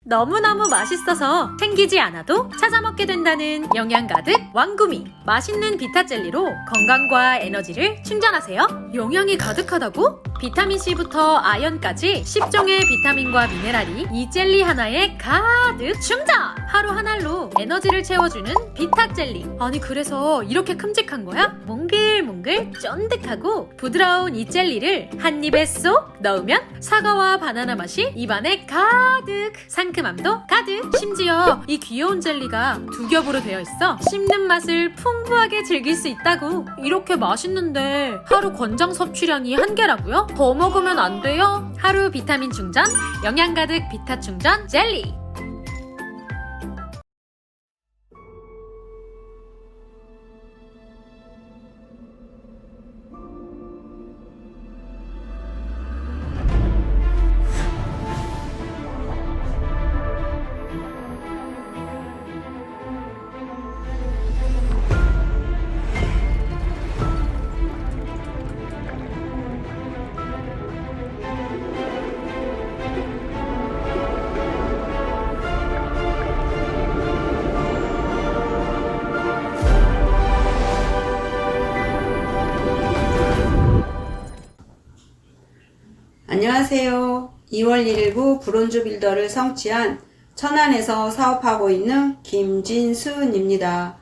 너무너무 맛있어서 챙기지 않아도 찾아 먹게 된다는 영양 가득 왕구미. 맛있는 비타 젤리로 건강과 에너지를 충전하세요. 영양이 가득하다고? 비타민C부터 아연까지 10종의 비타민과 미네랄이 이 젤리 하나에 가득 충전! 하루 한 알로 에너지를 채워주는 비타 젤리. 아니 그래서 이렇게 큼직한 거야? 몽글몽글 쫀득하고 부드러운 이 젤리를 한 입에 쏙 넣으면 사과와 바나나 맛이 입안에 가득, 상큼함도 가득. 심지어 이 귀여운 젤리가 두 겹으로 되어 있어 씹는 맛을 풍부하게 즐길 수 있다고. 이렇게 맛있는데 하루 권장 섭취량이 1개라고요? 더 먹으면 안 돼요? 하루 비타민 충전, 영양 가득 비타 충전 젤리. 안녕하세요. 2월 1일부 브론즈 빌더를 성취한 천안에서 사업하고 있는 김진순입니다.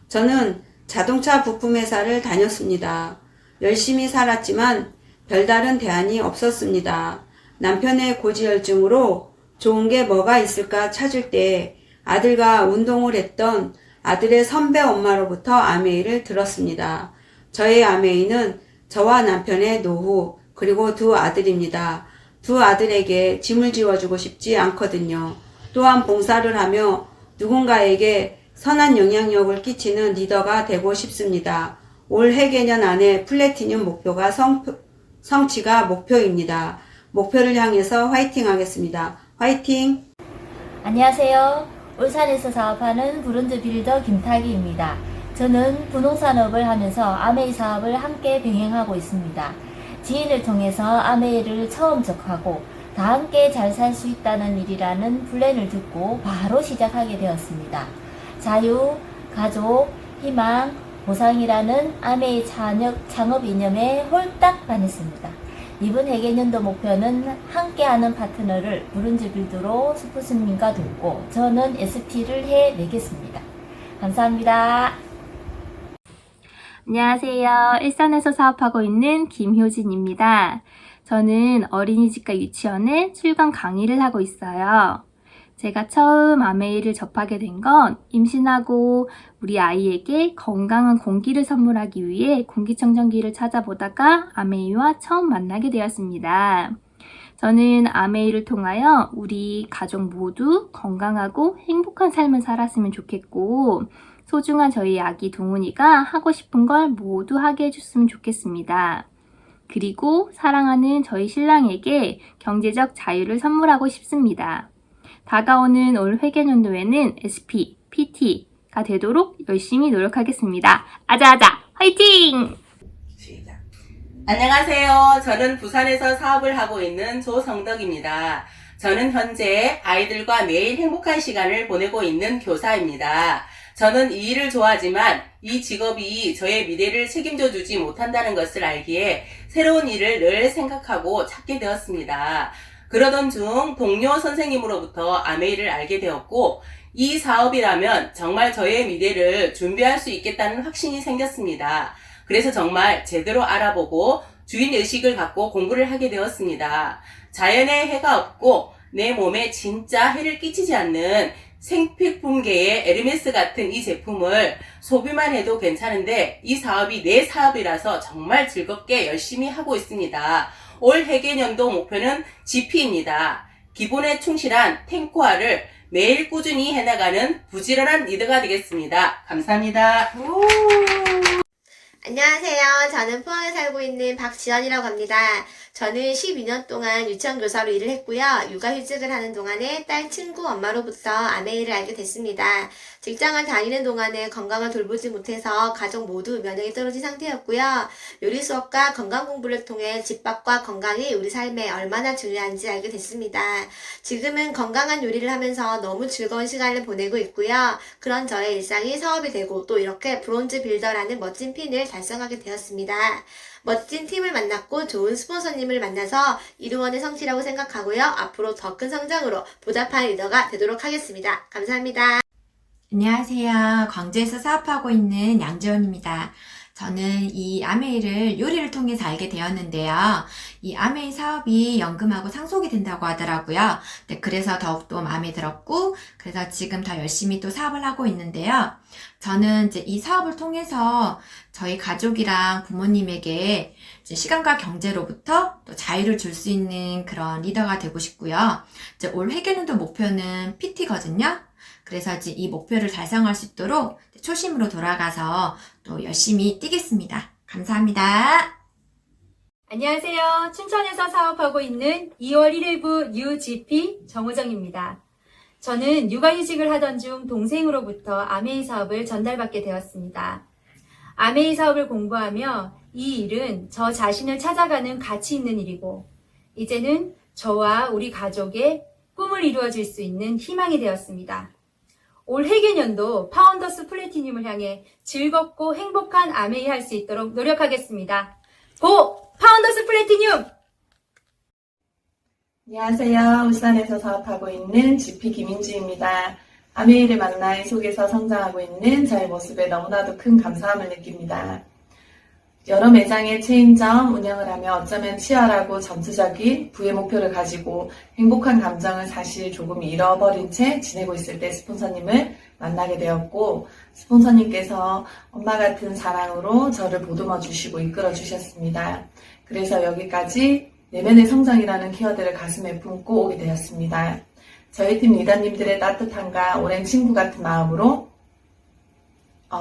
저는 자동차 부품회사를 다녔습니다. 열심히 살았지만 별다른 대안이 없었습니다. 남편의 고지혈증으로 좋은 게 뭐가 있을까 찾을 때 아들과 운동을 했던 아들의 선배 엄마로부터 아메이를 들었습니다. 저의 아메이는 저와 남편의 노후 그리고 두 아들입니다. 두 아들에게 짐을 지워주고 싶지 않거든요. 또한 봉사를 하며 누군가에게 선한 영향력을 끼치는 리더가 되고 싶습니다. 올 해개년 안에 플래티늄 목표가 성취가 목표입니다. 목표를 향해서 화이팅 하겠습니다. 화이팅! 안녕하세요. 울산에서 사업하는 브론즈 빌더 김탁희입니다. 저는 분홍산업을 하면서 아메이 사업을 함께 병행하고 있습니다. 지인을 통해서 아메이를 처음 접하고 다 함께 잘 살 수 있다는 일이라는 플랜을 듣고 바로 시작하게 되었습니다. 자유, 가족, 희망, 보상이라는 아메이 창업 이념에 홀딱 반했습니다. 이번 해개년도 목표는 함께하는 파트너를 브론즈 빌드로 스포츠님과 돕고 저는 SP를 해내겠습니다. 감사합니다. 안녕하세요. 일산에서 사업하고 있는 김효진입니다. 저는 어린이집과 유치원에 출강 강의를 하고 있어요. 제가 처음 아메이를 접하게 된 건 임신하고 우리 아이에게 건강한 공기를 선물하기 위해 공기청정기를 찾아보다가 아메이와 처음 만나게 되었습니다. 저는 아메이를 통하여 우리 가족 모두 건강하고 행복한 삶을 살았으면 좋겠고 소중한 저희 아기 동훈이가 하고 싶은 걸 모두 하게 해줬으면 좋겠습니다. 그리고 사랑하는 저희 신랑에게 경제적 자유를 선물하고 싶습니다. 다가오는 올 회계년도에는 SP, PT가 되도록 열심히 노력하겠습니다. 아자아자 화이팅! 시작. 안녕하세요. 저는 부산에서 사업을 하고 있는 조성덕입니다. 저는 현재 아이들과 매일 행복한 시간을 보내고 있는 교사입니다. 저는 이 일을 좋아하지만 이 직업이 저의 미래를 책임져 주지 못한다는 것을 알기에 새로운 일을 늘 생각하고 찾게 되었습니다. 그러던 중 동료 선생님으로부터 아메이를 알게 되었고 이 사업이라면 정말 저의 미래를 준비할 수 있겠다는 확신이 생겼습니다. 그래서 정말 제대로 알아보고 주인의식을 갖고 공부를 하게 되었습니다. 자연에 해가 없고 내 몸에 진짜 해를 끼치지 않는 생필품계의 에르메스 같은 이 제품을 소비만 해도 괜찮은데 이 사업이 내 사업이라서 정말 즐겁게 열심히 하고 있습니다. 올 해개년도 목표는 GP입니다. 기본에 충실한 탱코화를 매일 꾸준히 해나가는 부지런한 리더가 되겠습니다. 감사합니다. 안녕하세요. 저는 포항에 살고 있는 박지연이라고 합니다. 저는 12년 동안 유치원 교사로 일을 했고요. 육아휴직을 하는 동안에 딸 친구 엄마로부터 아메이를 알게 됐습니다. 직장을 다니는 동안에 건강을 돌보지 못해서 가족 모두 면역이 떨어진 상태였고요. 요리 수업과 건강 공부를 통해 집밥과 건강이 우리 삶에 얼마나 중요한지 알게 됐습니다. 지금은 건강한 요리를 하면서 너무 즐거운 시간을 보내고 있고요. 그런 저의 일상이 사업이 되고 또 이렇게 브론즈 빌더라는 멋진 핀을 달성하게 되었습니다. 멋진 팀을 만났고 좋은 스폰서님을 만나서 이루원의 성취라고 생각하고요. 앞으로 더 큰 성장으로 보답하는 리더가 되도록 하겠습니다. 감사합니다. 안녕하세요. 광주에서 사업하고 있는 양재원입니다. 저는 이 아메이를 요리를 통해서 알게 되었는데요. 이 아메이 사업이 연금하고 상속이 된다고 하더라고요. 네, 그래서 더욱더 마음에 들었고, 그래서 지금 더 열심히 또 사업을 하고 있는데요. 저는 이제 이 사업을 통해서 저희 가족이랑 부모님에게 이제 시간과 경제로부터 또 자유를 줄 수 있는 그런 리더가 되고 싶고요. 이제 올 회계년도 목표는 PT거든요. 그래서 이제 이 목표를 달성할 수 있도록 초심으로 돌아가서 또 열심히 뛰겠습니다. 감사합니다. 안녕하세요. 춘천에서 사업하고 있는 2월 1일부 UGP 정우정입니다. 저는 육아휴직을 하던 중 동생으로부터 아메이 사업을 전달받게 되었습니다. 아메이 사업을 공부하며 이 일은 저 자신을 찾아가는 가치 있는 일이고 이제는 저와 우리 가족의 꿈을 이루어질 수 있는 희망이 되었습니다. 올 회계년도 파운더스 플래티늄을 향해 즐겁고 행복한 아메이 할 수 있도록 노력하겠습니다. 고! 파운더스 플래티늄! 안녕하세요. 울산에서 사업하고 있는 GP 김인주입니다. 아메이를 만나 이 속에서 성장하고 있는 저의 모습에 너무나도 큰 감사함을 느낍니다. 여러 매장의 체인점 운영을 하며 어쩌면 치열하고 전투적인 부의 목표를 가지고 행복한 감정을 사실 조금 잃어버린 채 지내고 있을 때 스폰서님을 만나게 되었고, 스폰서님께서 엄마 같은 사랑으로 저를 보듬어 주시고 이끌어 주셨습니다. 그래서 여기까지 내면의 성장이라는 키워드를 가슴에 품고 오게 되었습니다. 저희 팀 리더님들의 따뜻함과 오랜 친구 같은 마음으로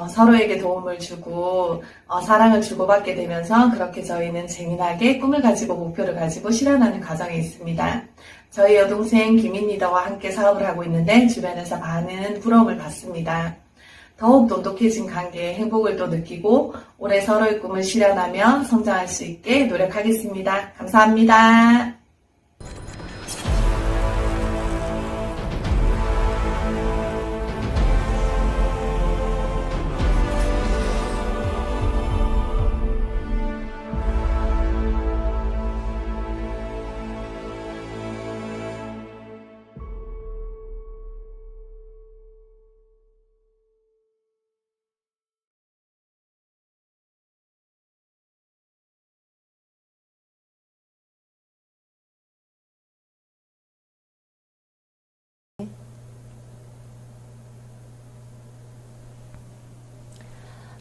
서로에게 도움을 주고 사랑을 주고받게 되면서 그렇게 저희는 재미나게 꿈을 가지고 목표를 가지고 실현하는 과정에 있습니다. 저희 여동생 김인 리더와 함께 사업을 하고 있는데 주변에서 많은 부러움을 받습니다. 더욱 돈독해진 관계에 행복을 또 느끼고 올해 서로의 꿈을 실현하며 성장할 수 있게 노력하겠습니다. 감사합니다.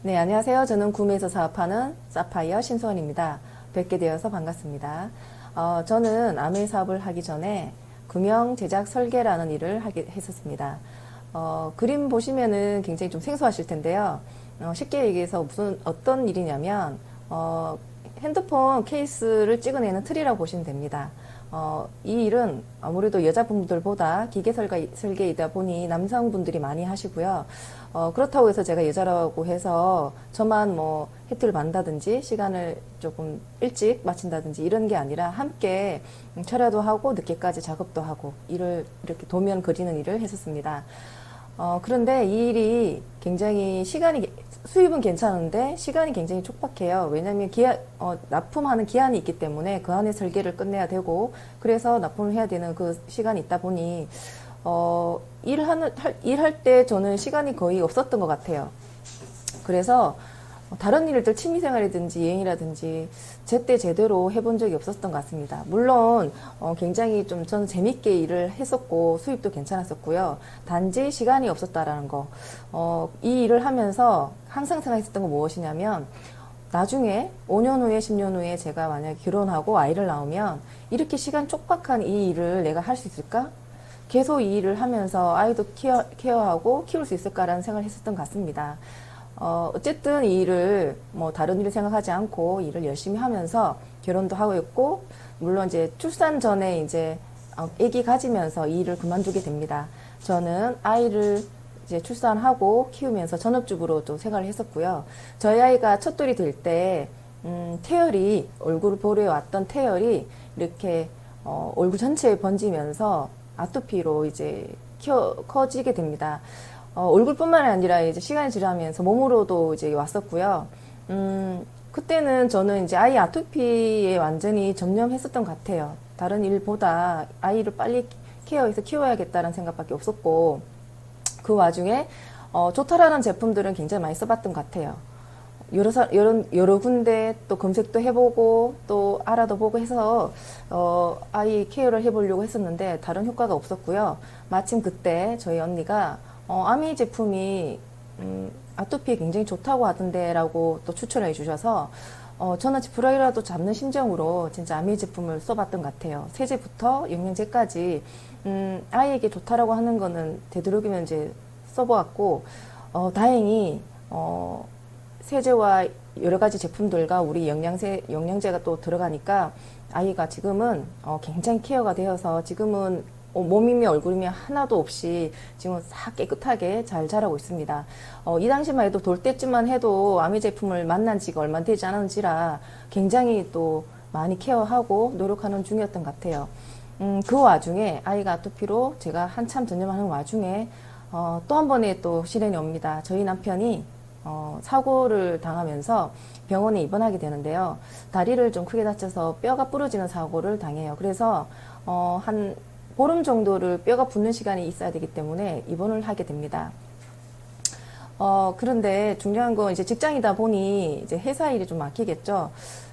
네, 안녕하세요. 저는 구미에서 사업하는 사파이어 신소원입니다. 뵙게 되어서 반갑습니다. 저는 아메이 사업을 하기 전에 금형 제작 설계라는 일을 했었습니다. 그림 보시면은 굉장히 좀 생소하실 텐데요. 쉽게 얘기해서 어떤 일이냐면, 핸드폰 케이스를 찍어내는 틀이라고 보시면 됩니다. 이 일은 아무래도 여자분들보다 기계 설계이다 보니 남성분들이 많이 하시고요. 그렇다고 해서 제가 여자라고 해서 저만 뭐 해트를 만다든지 시간을 조금 일찍 마친다든지 이런 게 아니라 함께 철야도 하고 늦게까지 작업도 하고 일을 이렇게 도면 그리는 일을 했었습니다. 그런데 이 일이 굉장히 수입은 괜찮은데 시간이 굉장히 촉박해요. 왜냐하면 납품하는 기한이 있기 때문에 그 안에 설계를 끝내야 되고, 그래서 납품을 해야 되는 그 시간이 있다 보니, 일할 때 저는 시간이 거의 없었던 것 같아요. 그래서 다른 일들 취미생활이든지 여행이라든지 제때 제대로 해본 적이 없었던 것 같습니다. 물론 굉장히 좀 저는 재밌게 일을 했었고 수입도 괜찮았었고요. 단지 시간이 없었다라는 거. 이 일을 하면서 항상 생각했었던 건 무엇이냐면, 나중에 5년 후에 10년 후에 제가 만약에 결혼하고 아이를 낳으면 이렇게 시간 촉박한 이 일을 내가 할 수 있을까? 계속 이 일을 하면서 아이도 케어하고 키울 수 있을까라는 생각을 했었던 것 같습니다. 어쨌든 이 일을 뭐 다른 일을 생각하지 않고 일을 열심히 하면서 결혼도 하고 있고, 물론 이제 출산 전에 이제 아기 가지면서 이 일을 그만두게 됩니다. 저는 아이를 이제 출산하고 키우면서 전업주부로 또 생활을 했었고요. 저희 아이가 첫돌이 될 때, 태열이, 얼굴을 보려 왔던 태열이 이렇게, 얼굴 전체에 번지면서 아토피로 이제 커지게 됩니다. 얼굴뿐만 아니라 이제 시간이 지나면서 몸으로도 이제 왔었고요. 그때는 저는 이제 아이 아토피에 완전히 전념했었던 것 같아요. 다른 일보다 아이를 빨리 케어해서 키워야겠다는 생각밖에 없었고, 그 와중에 좋다라는 제품들은 굉장히 많이 써봤던 것 같아요. 여러 군데 또 검색도 해보고 또 알아도 보고 해서 아이 케어를 해보려고 했었는데 다른 효과가 없었고요. 마침 그때 저희 언니가 아메이 제품이 아토피에 굉장히 좋다고 하던데 라고 또 추천해 주셔서 저는 불알이라도 잡는 심정으로 진짜 아메이 제품을 써봤던 것 같아요. 세제부터 영양제까지 아이에게 좋다라고 하는 거는 되도록이면 이제 써보았고, 다행히 세제와 여러 가지 제품들과 우리 영양제가 또 들어가니까 아이가 지금은 굉장히 케어가 되어서 지금은 몸이며 얼굴이며 하나도 없이 지금 싹 깨끗하게 잘 자라고 있습니다. 이 당시만 해도 돌 때쯤만 해도 아메 제품을 만난 지가 얼마 되지 않은지라 굉장히 또 많이 케어하고 노력하는 중이었던 것 같아요. 그 와중에 아이가 아토피로 제가 한참 전념하는 와중에 또 한 번의 또 시련이 옵니다. 저희 남편이 사고를 당하면서 병원에 입원하게 되는데요. 다리를 좀 크게 다쳐서 뼈가 부러지는 사고를 당해요. 그래서 한 보름 정도를 뼈가 붓는 시간이 있어야 되기 때문에 입원을 하게 됩니다. 그런데 중요한 건 이제 직장이다 보니 이제 회사 일이 좀 막히겠죠.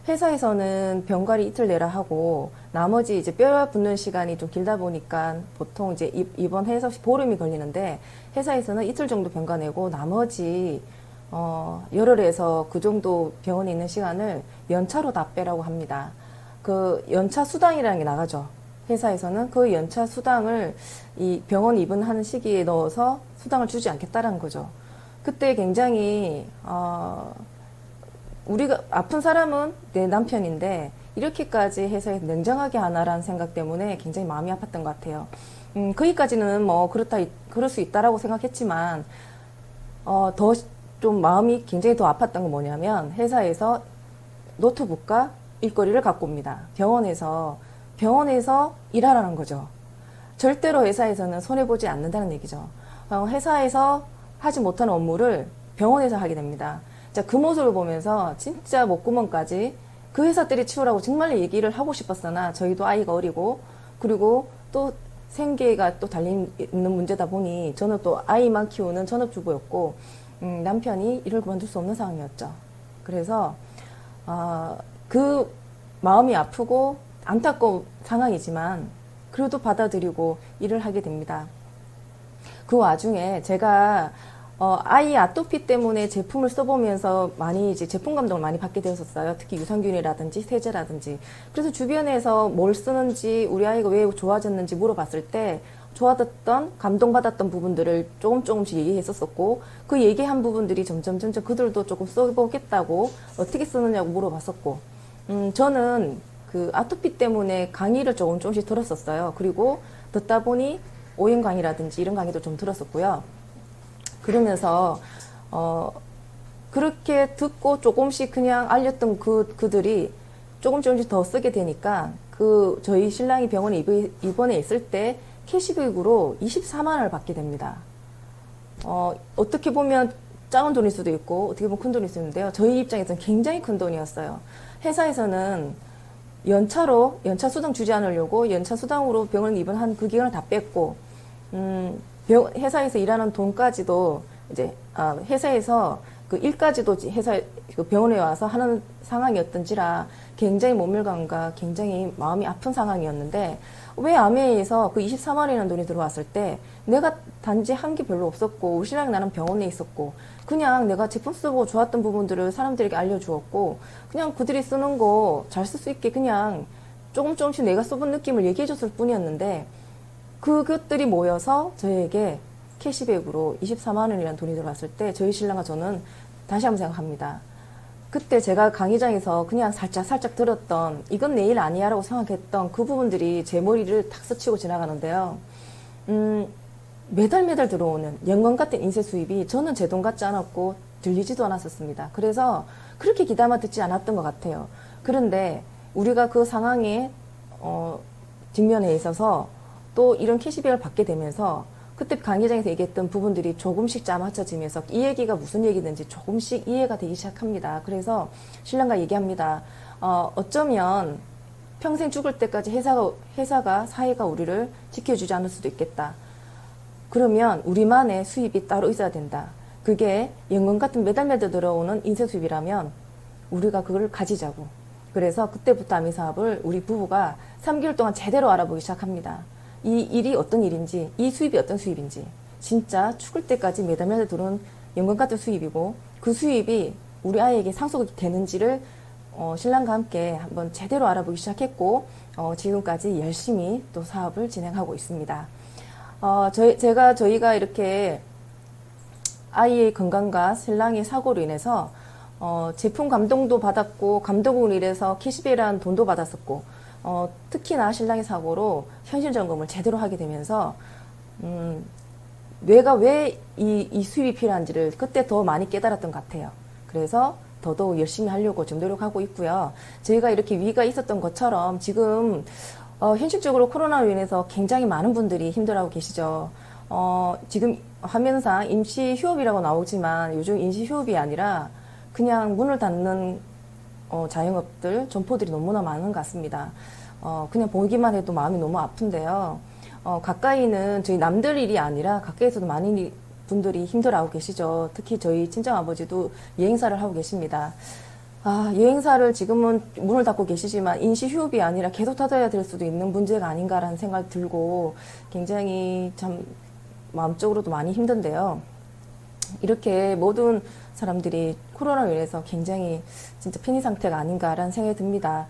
회사에서는 병가리 이틀 내라 하고 나머지 이제 뼈 붓는 시간이 좀 길다 보니까 보통 이제 입원해서 보름이 걸리는데 회사에서는 이틀 정도 병가 내고 나머지 열흘에서 그 정도 병원에 있는 시간을 연차로 다 빼라고 합니다. 그 연차 수당이라는 게 나가죠. 회사에서는 그 연차 수당을 이 병원 입원하는 시기에 넣어서 수당을 주지 않겠다라는 거죠. 그때 굉장히 우리가 아픈 사람은 내 남편인데 이렇게까지 회사에서 냉정하게 하나라는 생각 때문에 굉장히 마음이 아팠던 것 같아요. 거기까지는 뭐 그럴 수 있다라고 생각했지만 더 좀 마음이 굉장히 더 아팠던 건 뭐냐면 회사에서 노트북과 일거리를 갖고 옵니다. 병원에서 일하라는 거죠. 절대로 회사에서는 손해보지 않는다는 얘기죠. 회사에서 하지 못하는 업무를 병원에서 하게 됩니다. 자, 그 모습을 보면서 진짜 목구멍까지 그 회사들이 치우라고 정말 얘기를 하고 싶었으나 저희도 아이가 어리고 그리고 또 생계가 또 달린 있는 문제다 보니 저는 또 아이만 키우는 전업주부였고 남편이 일을 그만둘 수 없는 상황이었죠. 그래서 그 마음이 아프고 안타까운 상황이지만 그래도 받아들이고 일을 하게 됩니다. 그 와중에 제가 아이 아토피 때문에 제품을 써보면서 많이 이제 제품 감동을 많이 받게 되었었어요. 특히 유산균이라든지 세제라든지. 그래서 주변에서 뭘 쓰는지 우리 아이가 왜 좋아졌는지 물어봤을 때 좋아졌던 감동받았던 부분들을 조금씩 얘기했었고 그 얘기한 부분들이 점점 그들도 조금 써보겠다고 어떻게 쓰느냐고 물어봤었고 저는 그 아토피 때문에 강의를 조금씩 들었었어요. 그리고 듣다 보니 오행 강의라든지 이런 강의도 좀 들었었고요. 그러면서 그렇게 듣고 조금씩 그냥 알렸던 그들이 조금씩 더 쓰게 되니까 저희 신랑이 병원에 입원해 있을 때 캐시백으로 24만 원을 받게 됩니다. 어떻게 보면 작은 돈일 수도 있고 어떻게 보면 큰 돈일 수 있는데요. 저희 입장에서는 굉장히 큰 돈이었어요. 회사에서는 연차 수당 주지 않으려고 연차 수당으로 병원 입원한 그 기간을 다 뺐고 회사에서 일하는 돈까지도 이제 회사에서 그 일까지도 그 병원에 와서 하는 상황이었던지라 굉장히 모멸감과 굉장히 마음이 아픈 상황이었는데 왜 아메에서 그 24만 원이라는 돈이 들어왔을 때 내가 단지 한 게 별로 없었고 우리 신랑이 나는 병원에 있었고 그냥 내가 제품 쓰고 좋았던 부분들을 사람들에게 알려주었고 그냥 그들이 쓰는 거 잘 쓸 수 있게 그냥 조금씩 내가 써본 느낌을 얘기해 줬을 뿐이었는데 그것들이 모여서 저에게 캐시백으로 24만 원이라는 돈이 들어왔을 때 저희 신랑과 저는 다시 한번 생각합니다. 그때 제가 강의장에서 그냥 살짝 들었던 이건 내 일 아니야 라고 생각했던 그 부분들이 제 머리를 탁 스치고 지나가는데요. 매달 들어오는 연금 같은 인쇄 수입이 저는 제 돈 같지 않았고 들리지도 않았었습니다. 그래서 그렇게 귀담아 듣지 않았던 것 같아요. 그런데 우리가 그 상황에 직면해 있어서 또 이런 캐시백을 받게 되면서 그때 강의장에서 얘기했던 부분들이 조금씩 짜맞춰지면서 이 얘기가 무슨 얘기든지 조금씩 이해가 되기 시작합니다. 그래서 신랑과 얘기합니다. 어쩌면 평생 죽을 때까지 회사가 사회가 우리를 지켜주지 않을 수도 있겠다. 그러면 우리만의 수입이 따로 있어야 된다. 그게 연금 같은 매달 들어오는 인쇄 수입이라면 우리가 그걸 가지자고. 그래서 그때부터 아미 사업을 우리 부부가 3개월 동안 제대로 알아보기 시작합니다. 이 일이 어떤 일인지, 이 수입이 어떤 수입인지, 진짜 죽을 때까지 매달 들어오는 연금 같은 수입이고 그 수입이 우리 아이에게 상속이 되는지를 신랑과 함께 한번 제대로 알아보기 시작했고 지금까지 열심히 또 사업을 진행하고 있습니다. 저희가 이렇게 아이의 건강과 신랑의 사고로 인해서 제품 감동도 받았고 감독으로 인해서 캐시백이라는 돈도 받았었고 특히나 신랑의 사고로 현실 점검을 제대로 하게 되면서 뇌가 왜 이 수입이 필요한지를 그때 더 많이 깨달았던 것 같아요. 그래서 더더욱 열심히 하려고 좀 노력하고 있고요. 저희가 이렇게 위기가 있었던 것처럼 지금 현실적으로 코로나로 인해서 굉장히 많은 분들이 힘들어하고 계시죠. 지금 화면상 임시 휴업이라고 나오지만 요즘 임시 휴업이 아니라 그냥 문을 닫는 자영업들, 점포들이 너무나 많은 것 같습니다. 그냥 보기만 해도 마음이 너무 아픈데요. 가까이는 저희 남들 일이 아니라 가까이에서도 많은 분들이 힘들어하고 계시죠. 특히 저희 친정아버지도 여행사를 하고 계십니다. 여행사를 지금은 문을 닫고 계시지만 임시 휴업이 아니라 계속 닫아야 될 수도 있는 문제가 아닌가라는 생각이 들고 굉장히 참 마음적으로도 많이 힘든데요. 이렇게 모든 사람들이 코로나로 인해서 굉장히 진짜 폐니 상태가 아닌가라는 생각이 듭니다.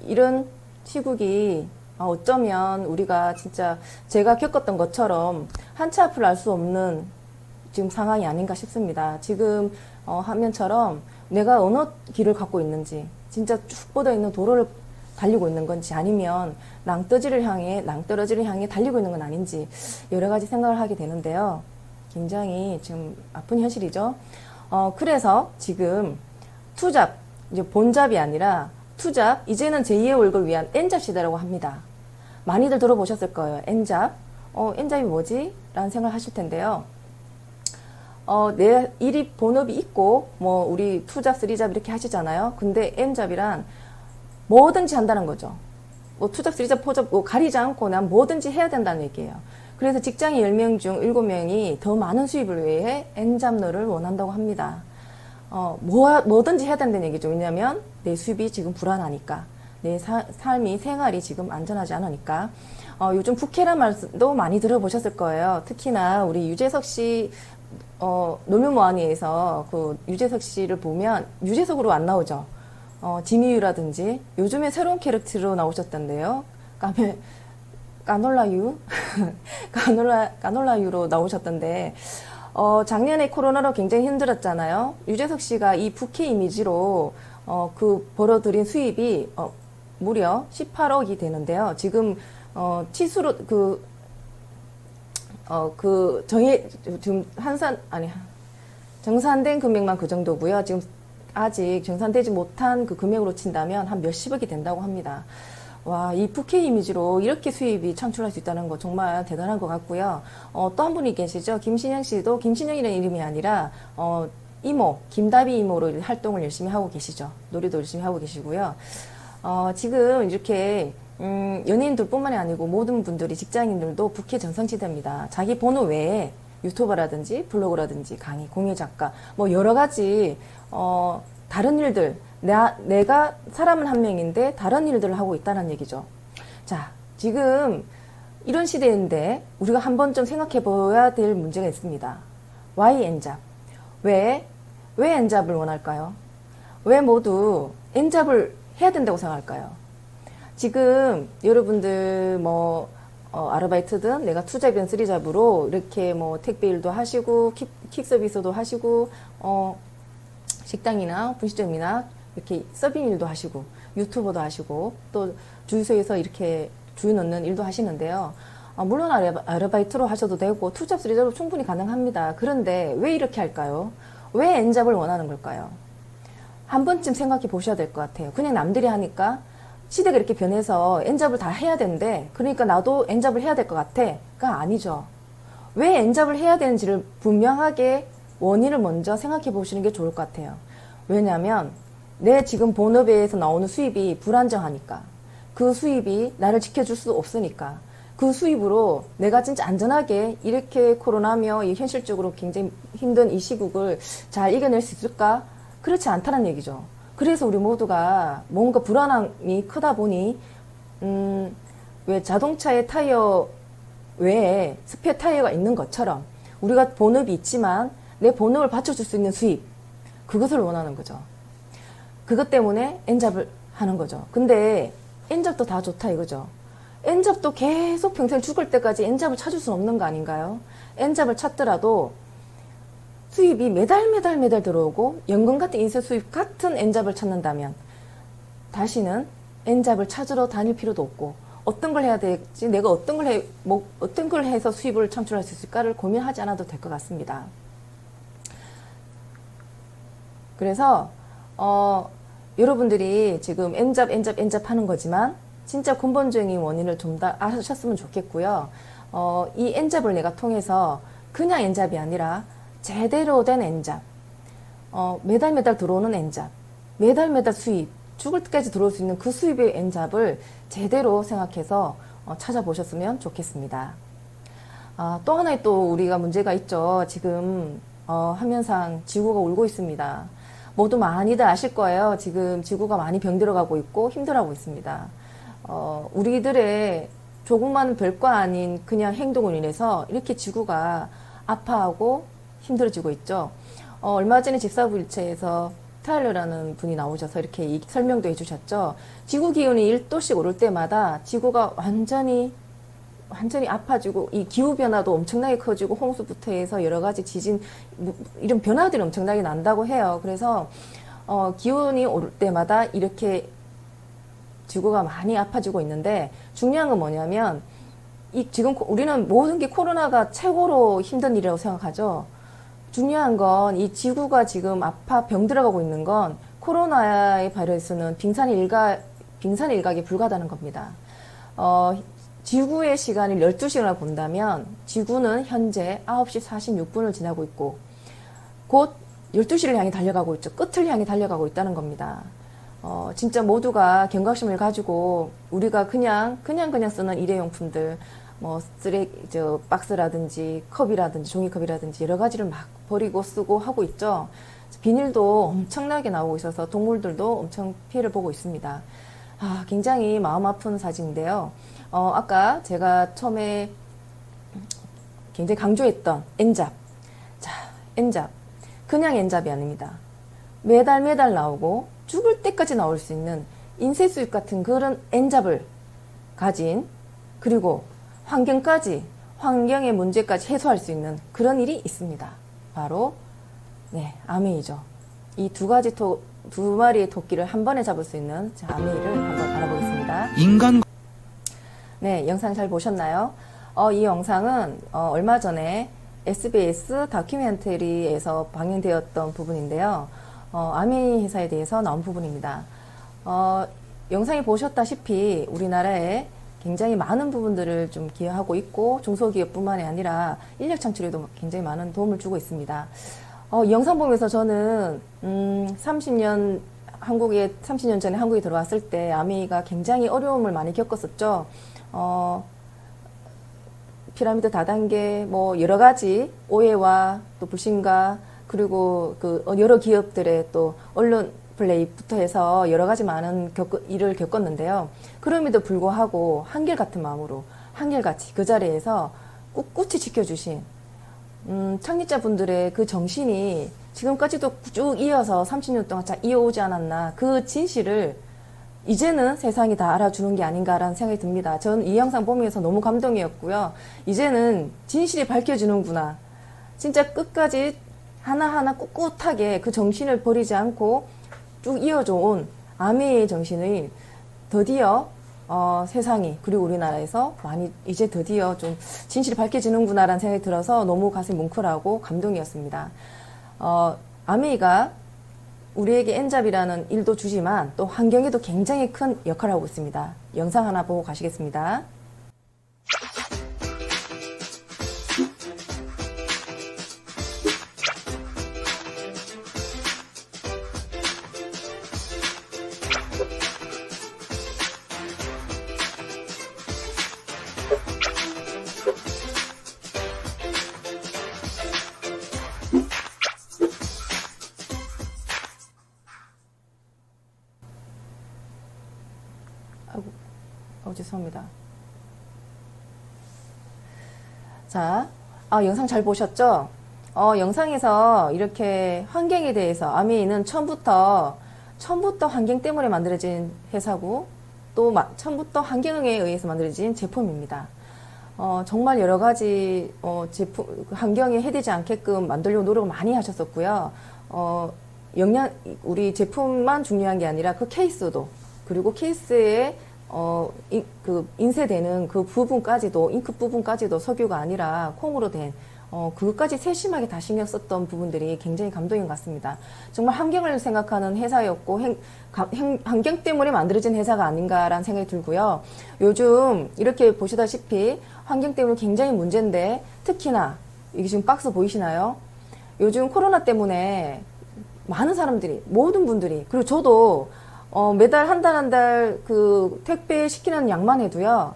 이런 시국이 어쩌면 우리가 진짜 제가 겪었던 것처럼 한치 앞을 알 수 없는 지금 상황이 아닌가 싶습니다. 지금 화면처럼 내가 어느 길을 갖고 있는지 진짜 쭉 뻗어 있는 도로를 달리고 있는 건지 아니면 낭떠러지를 향해 달리고 있는 건 아닌지 여러 가지 생각을 하게 되는데요. 굉장히 지금 아픈 현실이죠. 그래서 지금 투잡, 이제 본잡이 아니라 투잡, 이제는 제2의 월급을 위한 N잡 시대라고 합니다. 많이들 들어보셨을 거예요. N잡. N잡이 뭐지? 라는 생각을 하실 텐데요. 내 일이 본업이 있고, 우리 투잡, 쓰리잡 이렇게 하시잖아요. 근데 N잡이란 뭐든지 한다는 거죠. 투잡, 쓰리잡, 포잡 가리지 않고 난 뭐든지 해야 된다는 얘기예요. 그래서 직장인 10명 중 7명이 더 많은 수입을 위해 N잡러를 원한다고 합니다. 뭐든지 해야 된다는 얘기죠. 왜냐면 내 수입이 지금 불안하니까. 내 삶이, 생활이 지금 안전하지 않으니까. 요즘 부캐란 말도 많이 들어보셨을 거예요. 특히나 우리 유재석 씨, 노면모한이에서 그 유재석 씨를 보면 유재석으로 안 나오죠. 지미유라든지 요즘에 새로운 캐릭터로 나오셨던데요. 까놀라유? 까놀라유로 나오셨던데, 작년에 코로나로 굉장히 힘들었잖아요. 유재석 씨가 이 부캐 이미지로, 벌어들인 수입이, 무려 18억이 되는데요. 지금, 치수로, 지금 정산된 금액만 그 정도고요. 지금 아직 정산되지 못한 그 금액으로 친다면 한 몇십억이 된다고 합니다. 와, 이 부캐 이미지로 이렇게 수입이 창출할 수 있다는 거 정말 대단한 것 같고요. 또 한 분이 계시죠. 김신영 씨도 김신영이라는 이름이 아니라, 이모, 김다비 이모로 활동을 열심히 하고 계시죠. 노래도 열심히 하고 계시고요. 지금 이렇게, 연예인들 뿐만이 아니고 모든 분들이 직장인들도 부캐 전성시대입니다. 자기 본업 외에 유튜버라든지 블로그라든지 강의, 공예 작가, 여러 가지, 다른 일들, 내가 사람은 한 명인데 다른 일들을 하고 있다는 얘기죠. 자, 지금 이런 시대인데 우리가 한번 좀 생각해 봐야 될 문제가 있습니다. Why N잡? 왜 N잡을 원할까요? 왜 모두 N잡을 해야 된다고 생각할까요? 지금 여러분들 아르바이트든 내가 투잡이든 쓰리잡으로 이렇게 뭐 택배 일도 하시고 킥 서비스도 하시고 식당이나 분식점이나 이렇게 서빙 일도 하시고 유튜버도 하시고 또 주유소에서 이렇게 주유 넣는 일도 하시는데요. 물론 아르바이트로 하셔도 되고 투잡 쓰리잡으로 충분히 가능합니다. 그런데 왜 이렇게 할까요? 왜 N잡을 원하는 걸까요? 한 번쯤 생각해 보셔야 될 것 같아요. 그냥 남들이 하니까 시대가 이렇게 변해서 N잡을 다 해야 되는데 그러니까 나도 N잡을 해야 될 것 같아?가 아니죠. 왜 N잡을 해야 되는지를 분명하게 원인을 먼저 생각해 보시는 게 좋을 것 같아요. 왜냐하면 내 지금 본업에서 나오는 수입이 불안정하니까, 그 수입이 나를 지켜줄 수 없으니까, 그 수입으로 내가 진짜 안전하게 이렇게 코로나며 이 현실적으로 굉장히 힘든 이 시국을 잘 이겨낼 수 있을까? 그렇지 않다는 얘기죠. 그래서 우리 모두가 뭔가 불안함이 크다 보니 왜 자동차의 타이어 외에 스페어 타이어가 있는 것처럼 우리가 본업이 있지만 내 본업을 받쳐줄 수 있는 수입, 그것을 원하는 거죠. 그것 때문에 N잡을 하는 거죠. 근데 N잡도 다 좋다 이거죠. N잡도 계속 평생 죽을 때까지 N잡을 찾을 수는 없는 거 아닌가요? N잡을 찾더라도 수입이 매달 들어오고 연금 같은 인쇄 수입 같은 N잡을 찾는다면 다시는 N잡을 찾으러 다닐 필요도 없고, 어떤 걸 해야 될지, 내가 어떤 걸 해서 수입을 창출할 수 있을까를 고민하지 않아도 될 것 같습니다. 그래서 여러분들이 지금 N잡 하는 거지만 진짜 근본적인 원인을 좀 더 아셨으면 좋겠고요. 이 N잡을 내가 통해서 그냥 N잡이 아니라 제대로 된 N잡, 매달 들어오는 N잡, 매달 수입, 죽을 때까지 들어올 수 있는 그 수입의 N잡을 제대로 생각해서 찾아보셨으면 좋겠습니다. 또 하나의 또 우리가 문제가 있죠. 지금 화면상 지구가 울고 있습니다. 모두 많이들 아실 거예요. 지금 지구가 많이 병들어가고 있고 힘들어하고 있습니다. 우리들의 조그마한 별거 아닌 그냥 행동으로 인해서 이렇게 지구가 아파하고 힘들어지고 있죠. 얼마 전에 집사부 일체에서 타일러라는 분이 나오셔서 이렇게 설명도 해주셨죠. 지구 기온이 1도씩 오를 때마다 지구가 완전히 아파지고, 이 기후변화도 엄청나게 커지고, 홍수부터 해서 여러 가지 지진, 이런 변화들이 엄청나게 난다고 해요. 그래서, 기온이 오를 때마다 이렇게 지구가 많이 아파지고 있는데, 중요한 건 뭐냐면, 지금 우리는 모든 게 코로나가 최고로 힘든 일이라고 생각하죠. 중요한 건 이 지구가 지금 병들어가고 있는 건 코로나의 바이러스는 빙산의 일각에 불과하다는 겁니다. 지구의 시간을 12시간을 본다면 지구는 현재 9시 46분을 지나고 있고 곧 12시를 향해 달려가고 있죠. 끝을 향해 달려가고 있다는 겁니다. 진짜 모두가 경각심을 가지고 우리가 그냥 쓰는 일회용품들, 뭐 박스라든지 컵이라든지 종이컵이라든지 여러 가지를 막 버리고 쓰고 하고 있죠. 비닐도 엄청나게 나오고 있어서 동물들도 엄청 피해를 보고 있습니다. 굉장히 마음 아픈 사진인데요. 아까 제가 처음에 굉장히 강조했던 N잡. 자, N잡. 그냥 N잡이 아닙니다. 매달 나오고 죽을 때까지 나올 수 있는 인쇄 수입 같은 그런 N잡을 가진, 그리고 환경의 문제까지 해소할 수 있는 그런 일이 있습니다. 바로 아메이죠. 이 두 마리의 토끼를 한 번에 잡을 수 있는 아메이를 한번 알아보겠습니다. 네, 영상 잘 보셨나요? 이 영상은 얼마 전에 SBS 다큐멘터리에서 방영되었던 부분인데요. 아메이 회사에 대해서 나온 부분입니다. 영상에 보셨다시피 우리나라에 굉장히 많은 부분들을 좀 기여하고 있고 중소기업뿐만이 아니라 인력 창출에도 굉장히 많은 도움을 주고 있습니다. 이 영상 보면서 저는 30년 전에 한국에 들어왔을 때 아메이가 굉장히 어려움을 많이 겪었었죠. 피라미드 다단계, 뭐 여러 가지 오해와 또 불신과, 그리고 그 여러 기업들의 또 언론 플레이부터 해서 여러 가지 많은 일을 겪었는데요. 그럼에도 불구하고 한결같은 마음으로 한결같이 그 자리에서 꿋꿋이 지켜주신 창립자분들의 그 정신이 지금까지도 쭉 이어서 30년 동안 잘 이어오지 않았나, 그 진실을 이제는 세상이 다 알아주는 게 아닌가라는 생각이 듭니다. 전 이 영상 보면서 너무 감동이었고요. 이제는 진실이 밝혀지는구나. 진짜 끝까지 하나하나 꿋꿋하게 그 정신을 버리지 않고 쭉 이어져 온 아메이의 정신이 드디어 세상이 그리고 우리나라에서 많이 이제 드디어 좀 진실이 밝혀지는구나라는 생각이 들어서 너무 가슴이 뭉클하고 감동이었습니다. 아메이가 우리에게 엔잡이라는 일도 주지만 또 환경에도 굉장히 큰 역할을 하고 있습니다. 영상 하나 보고 가시겠습니다. 죄송합니다. 자, 영상 잘 보셨죠? 영상에서 이렇게 환경에 대해서 아메이는 처음부터 환경 때문에 만들어진 회사고 또 처음부터 환경에 의해서 만들어진 제품입니다. 정말 여러 가지 환경에 해되지 않게끔 만들려고 노력을 많이 하셨었고요. 우리 제품만 중요한 게 아니라 그 케이스도 그리고 케이스에 인쇄되는 그 부분까지도, 잉크 부분까지도 석유가 아니라 콩으로 된, 그것까지 세심하게 다 신경 썼던 부분들이 굉장히 감동인 것 같습니다. 정말 환경을 생각하는 회사였고, 환경 때문에 만들어진 회사가 아닌가라는 생각이 들고요. 요즘 이렇게 보시다시피 환경 때문에 굉장히 문제인데, 특히나, 이게 지금 박스 보이시나요? 요즘 코로나 때문에 많은 사람들이, 모든 분들이, 그리고 저도 매달 한 달 그 택배 시키는 양만 해도요,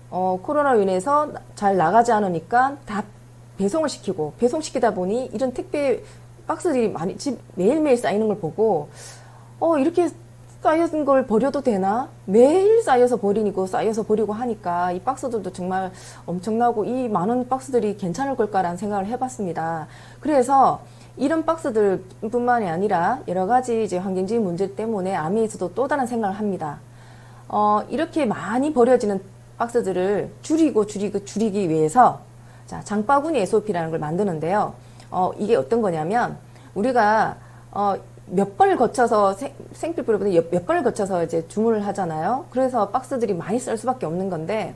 코로나로 인해서 잘 나가지 않으니까 다 배송시키다 보니 이런 택배 박스들이 많이 매일매일 쌓이는 걸 보고, 이렇게 쌓여진 걸 버려도 되나? 매일 쌓여서 버리고 하니까 이 박스들도 정말 엄청나고 이 많은 박스들이 괜찮을 걸까라는 생각을 해봤습니다. 그래서 이런 박스들 뿐만이 아니라 여러 가지 이제 환경적인 문제 때문에 아메이에서도 또 다른 생각을 합니다. 이렇게 많이 버려지는 박스들을 줄이기 위해서 자, 장바구니 SOP라는 걸 만드는데요. 이게 어떤 거냐면 우리가 몇 번을 거쳐서 생필품보다 몇 번을 거쳐서 이제 주문을 하잖아요. 그래서 박스들이 많이 쌀 수밖에 없는 건데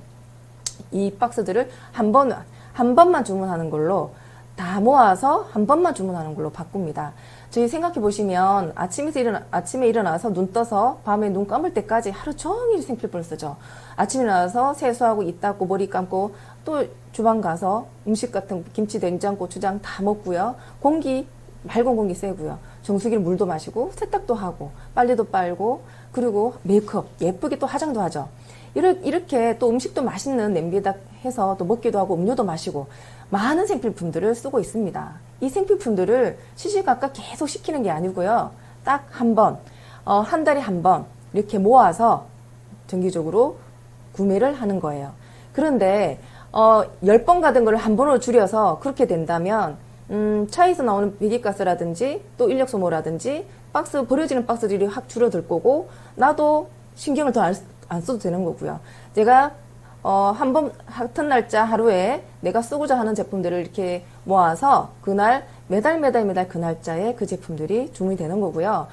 이 박스들을 한 번만 주문하는 걸로 다 모아서 한 번만 주문하는 걸로 바꿉니다. 저희 생각해 보시면 아침에 일어나서 눈 떠서 밤에 눈 감을 때까지 하루 종일 생필품을 쓰죠. 아침에 일어나서 세수하고 입 닦고 머리 감고 또 주방 가서 음식 같은 김치, 된장, 고추장 다 먹고요. 맑은 공기 쐬고요. 정수기를 물도 마시고 세탁도 하고 빨래도 빨고 그리고 메이크업 예쁘게 또 화장도 하죠. 이렇게 또 음식도 맛있는 냄비에다 해서 또 먹기도 하고 음료도 마시고 많은 생필품들을 쓰고 있습니다. 이 생필품들을 시시각각 계속 시키는 게 아니고요. 딱 한 번, 한 달에 한 번 이렇게 모아서 정기적으로 구매를 하는 거예요. 그런데 10번 가던 걸 한 번으로 줄여서 그렇게 된다면 차에서 나오는 배기가스라든지 또 인력 소모라든지 버려지는 박스들이 확 줄어들 거고 나도 신경을 더 안 써도 되는 거고요. 제가 같은 날짜 하루에 내가 쓰고자 하는 제품들을 이렇게 모아서 그날 매달 그 날짜에 그 제품들이 주문이 되는 거고요.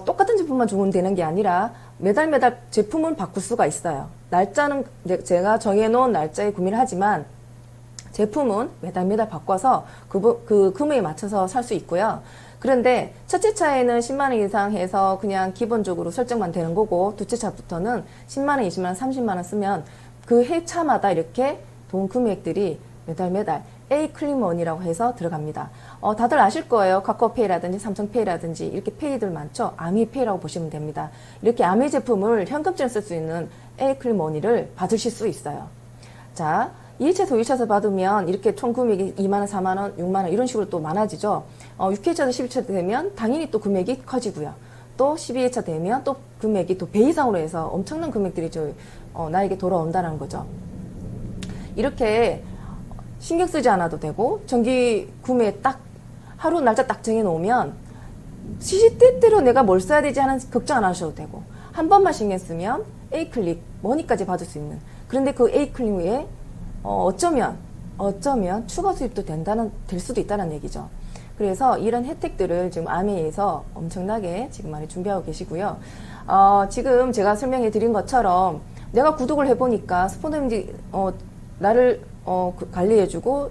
똑같은 제품만 주문되는 게 아니라 매달 제품은 바꿀 수가 있어요. 날짜는 제가 정해놓은 날짜에 구매를 하지만 제품은 매달 바꿔서 그 금액에 맞춰서 살 수 있고요. 그런데 첫째 차에는 10만원 이상 해서 그냥 기본적으로 설정만 되는 거고 둘째 차부터는 10만원, 20만원, 30만원 쓰면 그 해차마다 이렇게 돈 금액들이 매달 A 클린머니라고 해서 들어갑니다. 다들 아실 거예요. 카카오페이라든지 삼성페이라든지 이렇게 페이들 많죠. 아미페이라고 보시면 됩니다. 이렇게 아미 제품을 현금처럼 쓸 수 있는 A 클린머니를 받으실 수 있어요. 자, 2회차에서 5회차에서 받으면 이렇게 총 금액이 2만원, 4만원, 6만원 이런 식으로 또 많아지죠. 6회차에서 12회차 되면 당연히 또 금액이 커지고요. 또 12회차 되면 또 금액이 또 배 이상으로 해서 엄청난 금액들이 나에게 돌아온다는 거죠. 이렇게 신경 쓰지 않아도 되고 정기 구매 하루 날짜 딱 정해 놓으면 시시때때로 내가 뭘 써야 되지 하는 걱정 안 하셔도 되고 한 번만 신경 쓰면 A 클릭, 머니까지 받을 수 있는. 그런데 그 A 클릭 후에 어쩌면 추가 수입도 될 수도 있다는 얘기죠. 그래서 이런 혜택들을 지금 아메이에서 엄청나게 지금 많이 준비하고 계시고요. 지금 제가 설명해 드린 것처럼 내가 구독을 해보니까 스폰서님들이 나를 관리해주고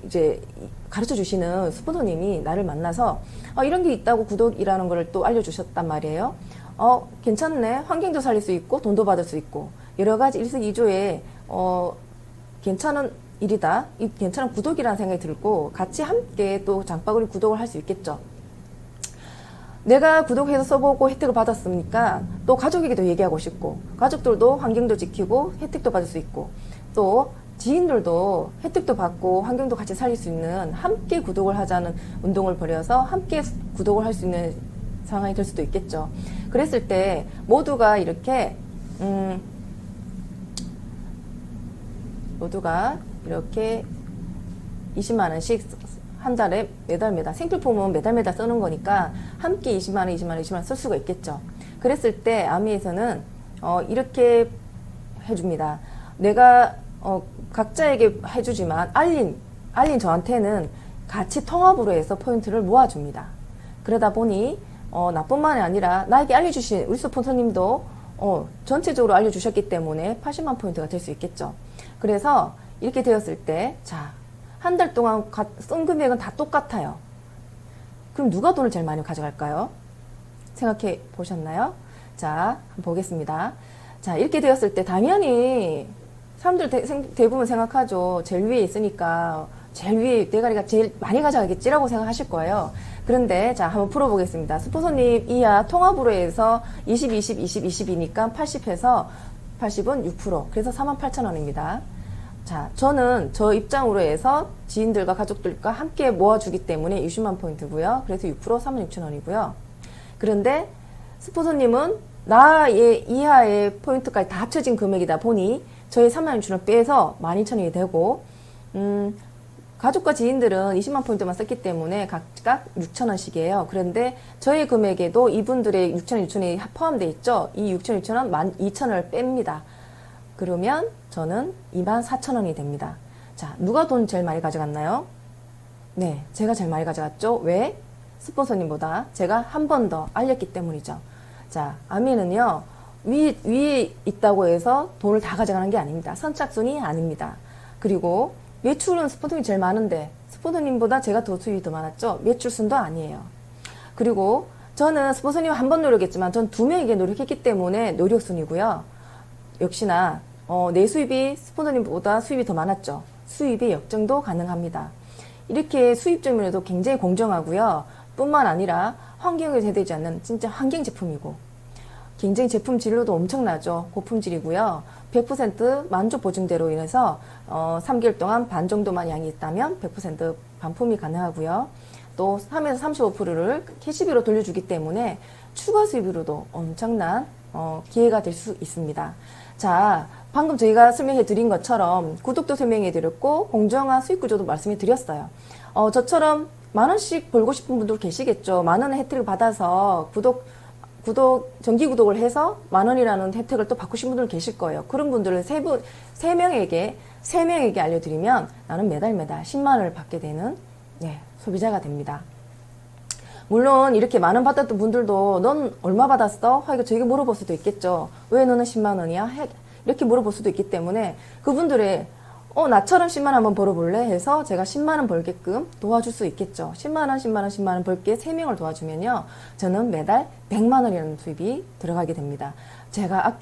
이제 가르쳐 주시는 스폰서님이 나를 만나서 이런 게 있다고 구독이라는 걸 또 알려주셨단 말이에요. 괜찮네. 환경도 살릴 수 있고 돈도 받을 수 있고 여러 가지 일석이조의 괜찮은 일이다. 이 괜찮은 구독이라는 생각이 들고 같이 함께 또 장바구니 구독을 할 수 있겠죠. 내가 구독해서 써보고 혜택을 받았으니까 또 가족에게도 얘기하고 싶고 가족들도 환경도 지키고 혜택도 받을 수 있고 또 지인들도 혜택도 받고 환경도 같이 살릴 수 있는 함께 구독을 하자는 운동을 벌여서 함께 구독을 할 수 있는 상황이 될 수도 있겠죠. 그랬을 때 모두가 이렇게 20만 원씩 한 달에 매달 생필품은 매달 쓰는 거니까 함께 20만 원 쓸 수가 있겠죠. 그랬을 때 아미에서는 이렇게 해줍니다. 내가 각자에게 해주지만 알린 저한테는 같이 통합으로 해서 포인트를 모아줍니다. 그러다 보니 나뿐만이 아니라 나에게 알려주신 우리 스폰서님도 전체적으로 알려주셨기 때문에 80만 포인트가 될 수 있겠죠. 그래서 이렇게 되었을 때 한 달 동안 쓴 금액은 다 똑같아요. 그럼 누가 돈을 제일 많이 가져갈까요? 생각해 보셨나요? 자, 한번 보겠습니다. 자, 이렇게 되었을 때 당연히 사람들 대부분 생각하죠. 제일 위에 있으니까 제일 위에 대가리가 제일 많이 가져가겠지라고 생각하실 거예요. 그런데 자, 한번 풀어보겠습니다. 스폰서님 이하 통합으로 해서 20, 20, 20, 20이니까 80 해서 80은 6%. 그래서 48,000원입니다. 자, 저는 저 입장으로 해서 지인들과 가족들과 함께 모아주기 때문에 20만 포인트고요. 그래서 6% 36,000원이고요. 그런데 스폰서님은 나의 이하의 포인트까지 다 합쳐진 금액이다 보니 저희 36,000원 빼서 12,000원이 되고 가족과 지인들은 20만 포인트만 썼기 때문에 각각 6,000원씩이에요. 그런데 저희 금액에도 이분들의 6,000원 포함되어 있죠. 이 6,000원 12,000원을 뺍니다. 그러면 저는 24,000원이 됩니다. 자, 누가 돈 제일 많이 가져갔나요? 네, 제가 제일 많이 가져갔죠. 왜? 스폰서님보다 제가 한 번 더 알렸기 때문이죠. 자, 아미는요, 위에 있다고 해서 돈을 다 가져가는 게 아닙니다. 선착순이 아닙니다. 그리고 매출은 스폰서님이 제일 많은데 스폰서님보다 제가 더 수입이 더 많았죠. 매출순도 아니에요. 그리고 저는 스폰서님 한 번 노력했지만 전 2명에게 노력했기 때문에 노력순이고요. 역시나 내 수입이 스폰서님보다 수입이 더 많았죠. 수입의 역정도 가능합니다. 이렇게 수입점에도 굉장히 공정하고요. 뿐만 아니라 환경에 제되지 않는 진짜 환경 제품이고 굉장히 제품 진로도 엄청나죠. 고품질이고요. 100% 만족 보증대로 인해서 3개월 동안 반 정도만 양이 있다면 100% 반품이 가능하고요. 또 3에서 35%를 캐시비로 돌려주기 때문에 추가 수입으로도 엄청난 기회가 될 수 있습니다. 자, 방금 저희가 설명해 드린 것처럼 구독도 설명해 드렸고 공정한 수익 구조도 말씀해 드렸어요. 저처럼 만원씩 벌고 싶은 분들 계시겠죠. 만원의 혜택을 받아서 정기 구독을 해서 만원이라는 혜택을 또 받으신 분들 계실 거예요. 그런 분들을 세 명에게 알려드리면 나는 매달 10만원을 받게 되는 소비자가 됩니다. 물론 이렇게 만원 받았던 분들도 넌 얼마 받았어? 하여가 저에게 물어볼 수도 있겠죠. 왜 너는 10만원이야? 이렇게 물어볼 수도 있기 때문에 그분들의 나처럼 10만원 한번 벌어볼래? 해서 제가 10만원 벌게끔 도와줄 수 있겠죠. 10만원 벌게 3명을 도와주면요. 저는 매달 100만원이라는 수입이 들어가게 됩니다. 제가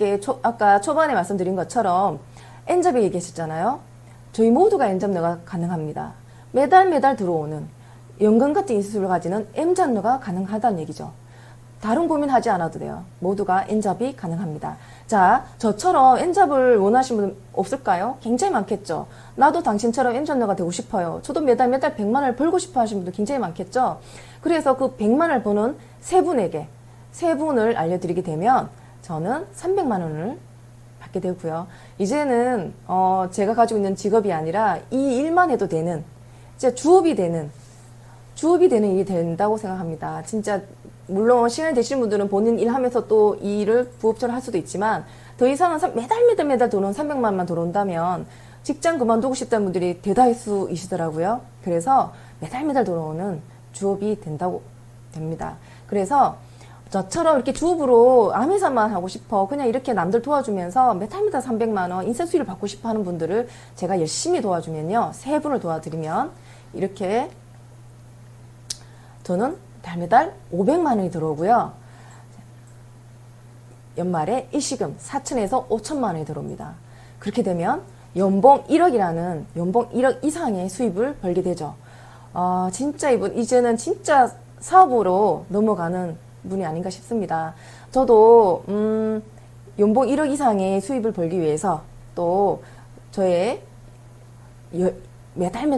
아까 초반에 말씀드린 것처럼 N잡이 얘기했었잖아요. 저희 모두가 N잡러가 가능합니다. 매달 들어오는 연금 같은 인수를 가지는 M잡러가 가능하다는 얘기죠. 다른 고민하지 않아도 돼요. 모두가 N잡이 가능합니다. 자, 저처럼 N잡을 원하시는 분 없을까요? 굉장히 많겠죠. 나도 당신처럼 N잡러가 되고 싶어요. 저도 매달 100만원을 벌고 싶어 하시는 분들 굉장히 많겠죠. 그래서 그 100만원을 버는 세 분을 알려드리게 되면 저는 300만원을 받게 되고요. 이제는 제가 가지고 있는 직업이 아니라 이 일만 해도 되는 진짜 주업이 되는 일이 된다고 생각합니다. 진짜 물론 시간이 되시는 분들은 본인 일하면서 또 이 일을 부업처럼 할 수도 있지만 더 이상은 매달 들어오는 300만 원만 들어온다면 직장 그만두고 싶다는 분들이 대다할 수 있으시더라고요. 그래서 매달 들어오는 주업이 됩니다. 그래서 저처럼 이렇게 주업으로 암회사만 하고 싶어 그냥 이렇게 남들 도와주면서 매달 300만 원 인센 수익을 받고 싶어 하는 분들을 제가 열심히 도와주면요, 3분을 도와드리면 이렇게 저는 매달 500만 원이 들어오고요, 연말에 일시금 4천에서 5천만 원이 들어옵니다. 그렇게 되면 연봉 1억이라는 연봉 1억 이상의 수입을 벌게 되죠. 진짜 이제는 진짜 사업으로 넘어가는 분이 아닌가 싶습니다. 저도 연봉 1억 이상의 수입을 벌기 위해서 또 저의 매달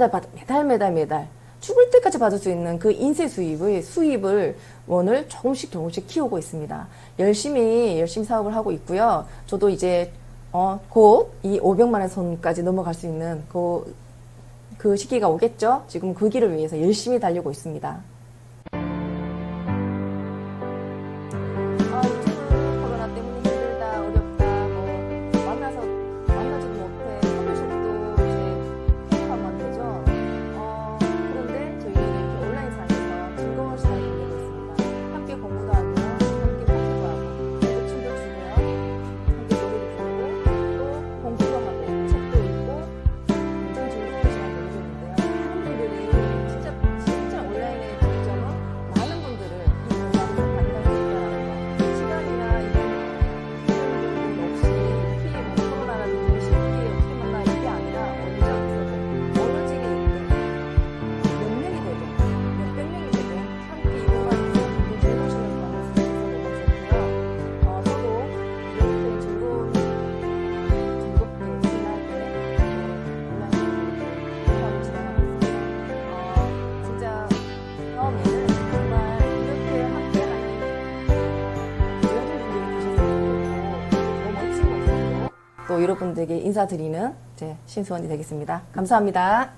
죽을 때까지 받을 수 있는 그 인쇄 수입을 원을 조금씩 키우고 있습니다. 열심히 사업을 하고 있고요. 저도 이제 곧 이 500만 원 선까지 넘어갈 수 있는 그 시기가 오겠죠. 지금 그 길을 위해서 열심히 달리고 있습니다. 요즘은 코로나 때문에 힘들다, 어렵다, 만나지도 못해, 커피숍도 이제 행사만 되죠. 그런데 저희는 이렇게 온라인상에서 즐거운 시간을 보내고 있습니다. 함께 공부도 하고, 함께 공부도 하고, 또 춤도 추고요, 함께 노래도 부르고, 또 공부도 하고, 책도 읽고, 엄청 즐거운 시간 보내고 있는데요. 많은 분들이 진짜 온라인의 장점은 많은 분들을 이 공간에서 만날 수 있다는 거. 시간이나 이런 없이 이렇게 코로나라든지 쉽게 어떻게 만나 이게 아니라 언제 어디서든 어느 집에 있든 몇 명이 되든 몇백 명이 되든 함께 이 공간에서 즐거운 시간을 만날 수 있어서 너무 좋고요. 저도 이렇게 즐겁게 지나게 온라인 진행하고 있습니다. 진짜 처음에는 정말 이렇게 함께하는 여러분들이 계셨으면 좋겠고 너무 멋진 모습으로 또 여러분들에게 인사드리는 제 신수원이 되겠습니다. 감사합니다.